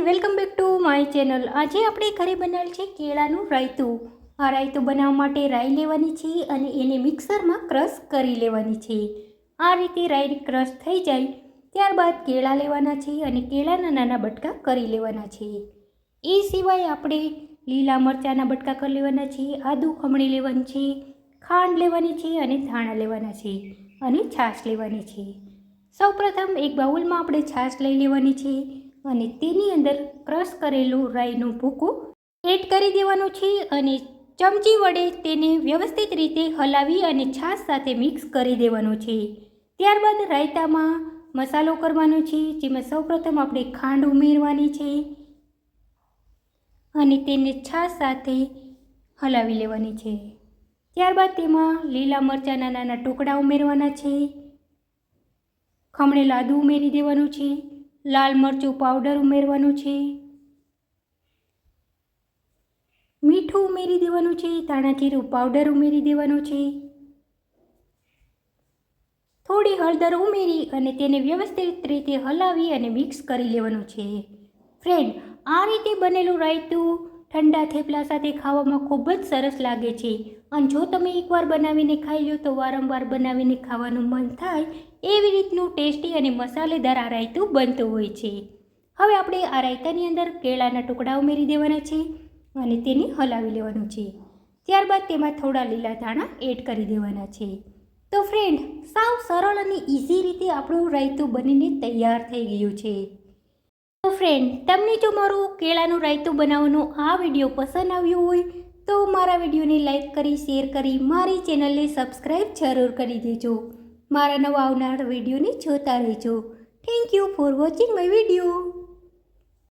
Friend, welcome back to my channel. આજે આપણે ઘરે બનાવેલ છે કેળાનું રાયતું। આ રાયતું બનાવવા માટે રાઈ લેવાની છે અને એને મિક્સરમાં ક્રશ કરી લેવાની છે। આ રીતે રાઈ ક્રશ થઈ જાય ત્યારબાદ કેળા લેવાના છે અને કેળાના નાના બટકા કરી લેવાના છે। એ સિવાય આપણે લીલા મરચાંના બટકા કરી લેવાના છે, આદું ખમણી લેવાનું છે, ખાંડ લેવાની છે અને ધાણા લેવાના છે અને છાશ લેવાની છે। સૌપ્રથમ એક બાઉલમાં આપણે છાશ લઈ લેવાની છે અને તેની અંદર ક્રશ કરેલું રાઈનું ભૂકું એડ કરી દેવાનું છે અને ચમચી વડે તેને વ્યવસ્થિત રીતે હલાવી અને છાશ સાથે મિક્સ કરી દેવાનું છે। ત્યારબાદ રાયતામાં મસાલો કરવાનો છે, જેમાં સૌપ્રથમ આપણે ખાંડ ઉમેરવાની છે અને તેને છાશ સાથે હલાવી લેવાની છે। ત્યારબાદ તેમાં લીલા મરચાંના નાના ટુકડા ઉમેરવાના છે, ખમણેલ આદું ઉમેરી દેવાનું છે, લાલ મરચું પાવડર ઉમેરવાનું છે, મીઠું ઉમેરી દેવાનું છે, ધાણા જીરું પાવડર ઉમેરી દેવાનું છે, થોડી હળદર ઉમેરી અને તેને વ્યવસ્થિત રીતે હલાવી અને મિક્સ કરી લેવાનું છે। ફ્રેન્ડ, આ રીતે બનેલું રાયતું ઠંડા થેપલા સાથે ખાવામાં ખૂબ જ સરસ લાગે છે અને જો તમે એકવાર બનાવીને ખાઈ લો તો વારંવાર બનાવીને ખાવાનું મન થાય એવી રીતનું ટેસ્ટી અને મસાલેદાર આ રાયતું બનતું હોય છે। હવે આપણે આ રાયતાની અંદર કેળાના ટુકડા ઉમેરી દેવાના છે અને તેને હલાવી લેવાનું છે। ત્યારબાદ તેમાં થોડા લીલા ધાણા એડ કરી દેવાના છે। તો ફ્રેન્ડ, સાવ સરળ અને ઇઝી રીતે આપણું રાયતું બનીને તૈયાર થઈ ગયું છે। તો ફ્રેન્ડ, તમને જો મારું કેળાનું રાયતું બનાવવાનો આ વિડીયો પસંદ આવ્યો હોય તો મારા વિડીયોને લાઈક કરી, શેર કરી, મારી ચેનલને સબસ્ક્રાઈબ જરૂર કરી દેજો। મારા નવા આવનાર વિડીયોને જોતા રહેજો। Thank you for watching my video.